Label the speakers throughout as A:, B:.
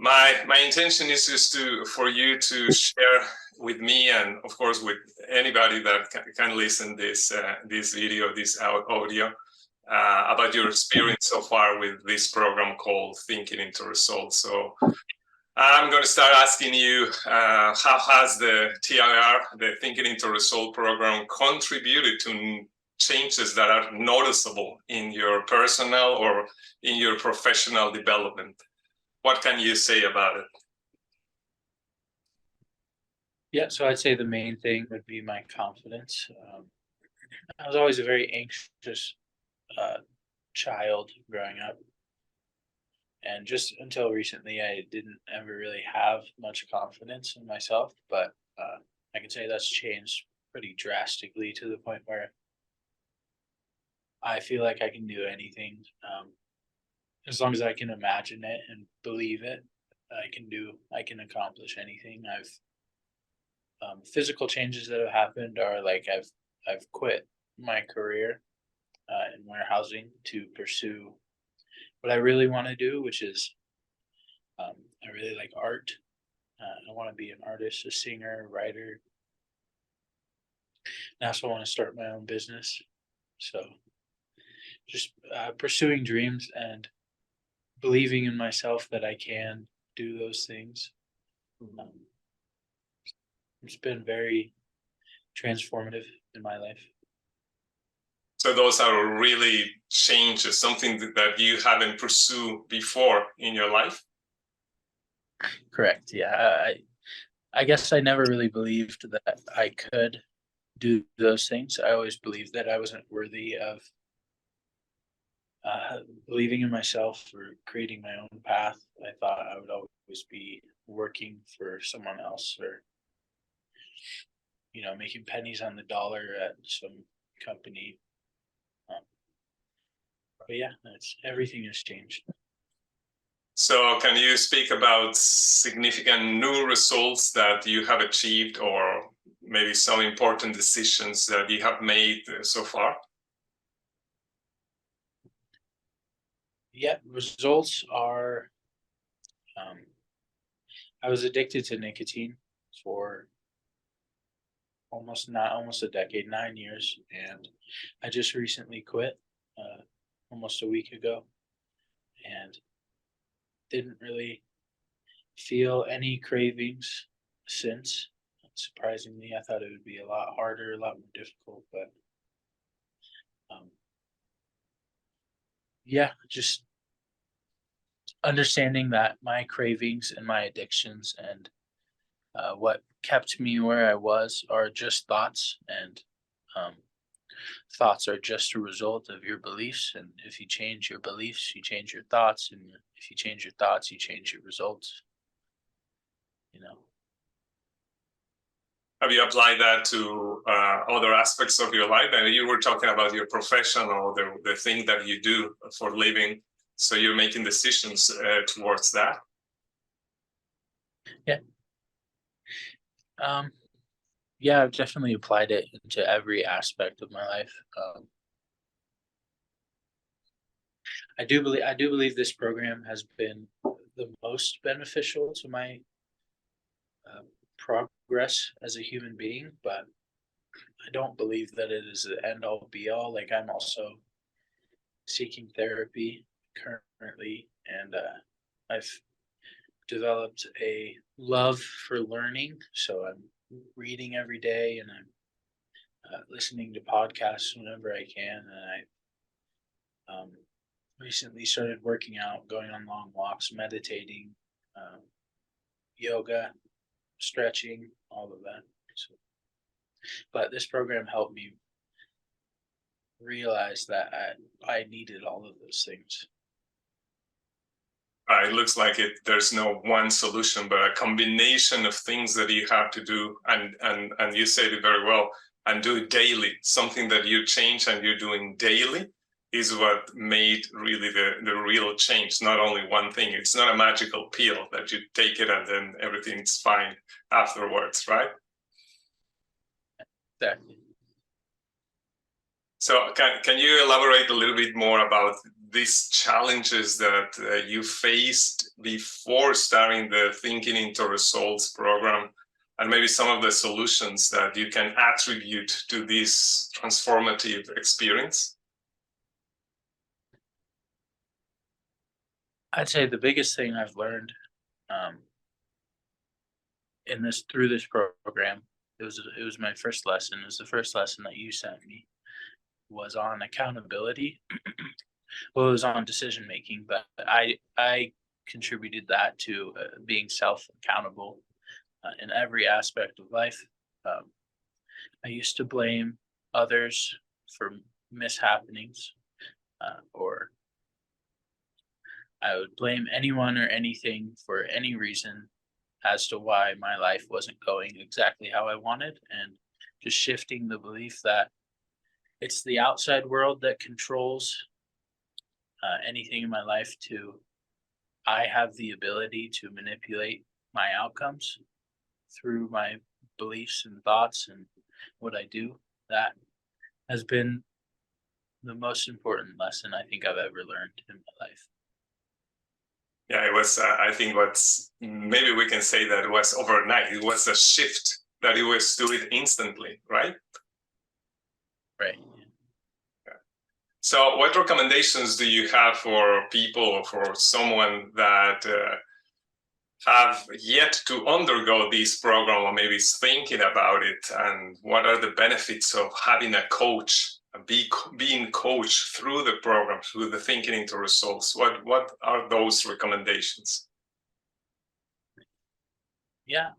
A: My intention is just for you to share with me, and of course with anybody that can listen this video, this audio, about your experience so far with this program called Thinking into Results. So I'm going to start asking you, how has the TIR, the Thinking into Result program, contributed to changes that are noticeable in your personal or in your professional development? What can you say about it?
B: Yeah, so I'd say the main thing would be my confidence. I was always a very anxious child growing up. And just until recently, I didn't ever really have much confidence in myself. But I can say that's changed pretty drastically to the point where I feel like I can do anything. As long as I can imagine it and believe it, I can accomplish anything. Physical changes that have happened are like I've quit my career in warehousing to pursue what I really want to do, which is I really like art. I want to be an artist, a singer, writer. And I also want to start my own business. So just pursuing dreams and believing in myself that I can do those things. Um, it's been very transformative in my life.
A: So those are really changes, something that you haven't pursued before in your life?
B: Correct. Yeah. I guess I never really believed that I could do those things. I always believed that I wasn't worthy of believing in myself or creating my own path. I thought I would always be working for someone else or, making pennies on the dollar at some company. But yeah, everything has changed.
A: So can you speak about significant new results that you have achieved, or maybe some important decisions that you have made so far?
B: Yeah, results are, I was addicted to nicotine for almost a decade, 9 years, and I just recently quit almost a week ago, and didn't really feel any cravings since. Surprisingly, I thought it would be a lot harder, a lot more difficult, but um, yeah, just understanding that my cravings and my addictions and what kept me where I was are just thoughts, and um, thoughts are just a result of your beliefs. And if you change your beliefs, you change your thoughts, and if you change your thoughts, you change your results. You know.
A: Have you applied that to other aspects of your life? And you were talking about your profession or the thing that you do for a living. So you're making decisions towards that?
B: Yeah. Yeah, I've definitely applied it into every aspect of my life. I do believe this program has been the most beneficial to my uh, progress as a human being, but I don't believe that it is the end all be all. Like, I'm also seeking therapy currently, and I've developed a love for learning. So I'm reading every day, and I'm listening to podcasts whenever I can. And I recently started working out, going on long walks, meditating, um, yoga, stretching, all of that. So, but this program helped me realize that I needed all of those things.
A: It looks like there's no one solution, but a combination of things that you have to do, and you said it very well, and do it daily. Something that you change and you're doing daily is what made really the real change. Not only one thing. It's not a magical pill that you take it and then everything's fine afterwards, right?
B: Exactly.
A: So can you elaborate a little bit more about these challenges that you faced before starting the Thinking into Results program, and maybe some of the solutions that you can attribute to this transformative experience?
B: I'd say the biggest thing I've learned through this program, it was my first lesson. It was the first lesson that you sent me, was on accountability. Well, it was on decision making, but I contributed that to being self accountable in every aspect of life. Um, I used to blame others for mishappenings, or I would blame anyone or anything for any reason as to why my life wasn't going exactly how I wanted, and just shifting the belief that it's the outside world that controls anything in my life, to I have the ability to manipulate my outcomes through my beliefs and thoughts and what I do. That has been the most important lesson I think I've ever learned in my life.
A: Yeah, it was, I think maybe we can say that it was overnight. It was a shift that you was do it instantly, right?
B: Right.
A: Yeah. So what recommendations do you have for people, or for someone that have yet to undergo this program, or maybe is thinking about it, and what are the benefits of having a coach, being coached through the program, through the Thinking into Results? What are those recommendations?
B: Yeah.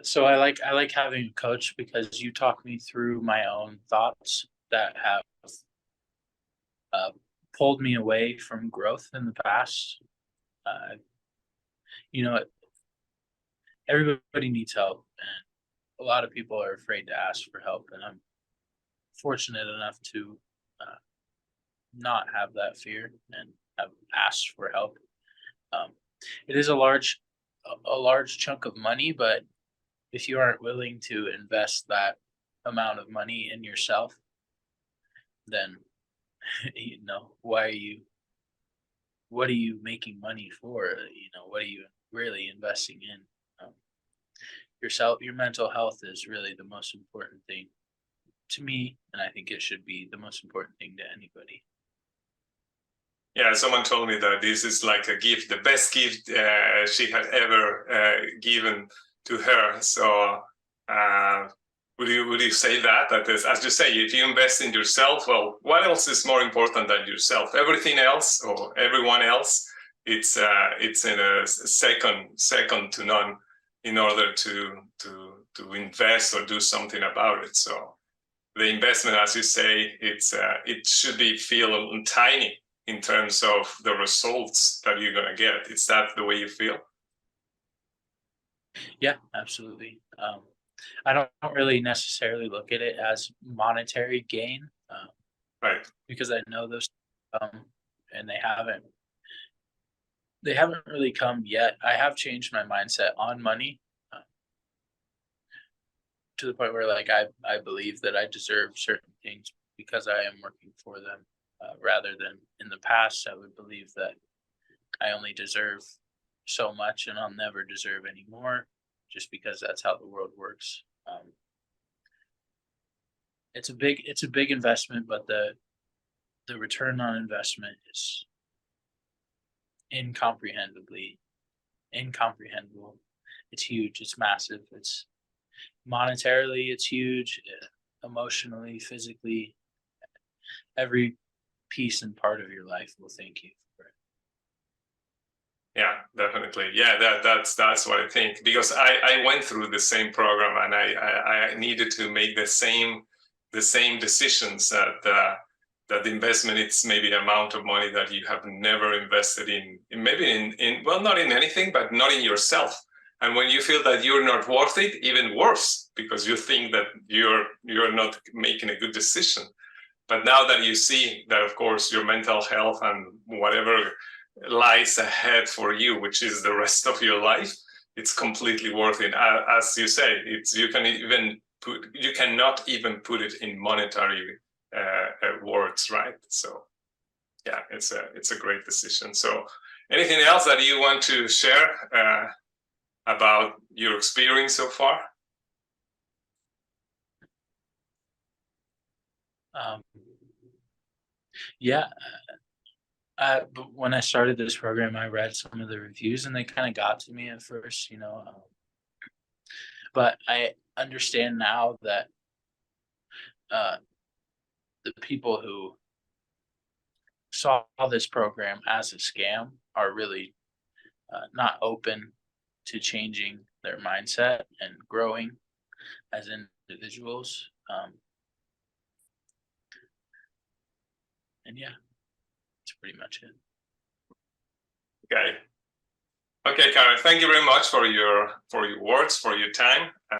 B: So I like having a coach, because you talk me through my own thoughts that have uh, pulled me away from growth in the past. Uh, you know, everybody needs help, and a lot of people are afraid to ask for help. And I'm fortunate enough to uh, not have that fear and have asked for help. Um, it is a large chunk of money, but if you aren't willing to invest that amount of money in yourself, then why are you? What are you making money for? What are you really investing in? Um, Yourself, your mental health is really the most important thing to me, and I think it should be the most important thing to anybody.
A: Yeah, someone told me that this is like a gift, the best gift she had ever given to her. So would you say that is, as you say, if you invest in yourself, well, what else is more important than yourself? Everything else, or everyone else, it's in a second to none, in order to invest or do something about it. So the investment, as you say, it should be feel tiny in terms of the results that you're gonna get. Is that the way you feel?
B: Yeah, absolutely. I don't really necessarily look at it as monetary gain,
A: Right.
B: because I know those, um, and they haven't really come yet. I have changed my mindset on money, uh, to the point where, like, I believe that I deserve certain things because I am working for them, rather than in the past I would believe that I only deserve so much and I'll never deserve any more, just because that's how the world works. It's a big investment, but the return on investment is incomprehendibly incomprehensible. It's huge. It's massive. It's monetarily. It's huge. Emotionally, physically, every piece and part of your life will thank you for it.
A: Yeah, definitely. Yeah, that's what I think, because I went through the same program, and I needed to make the same decisions, that the investment, it's maybe amount of money that you have never invested in well, not in anything, but not in yourself. And when you feel that you're not worth it, even worse, because you think that you're not making a good decision. But now that you see that, of course, your mental health and whatever lies ahead for you, which is the rest of your life, it's completely worth it. As you say, you can even you cannot even put it in monetary words, right? So yeah, it's a great decision. So anything else that you want to share about your experience so far?
B: Yeah, but when I started this program, I read some of the reviews and they kind of got to me at first, but I understand now that uh, the people who saw this program as a scam are really not open to changing their mindset and growing as individuals. And yeah, that's pretty much it.
A: Okay. Okay, Karen, thank you very much for your words, for your time.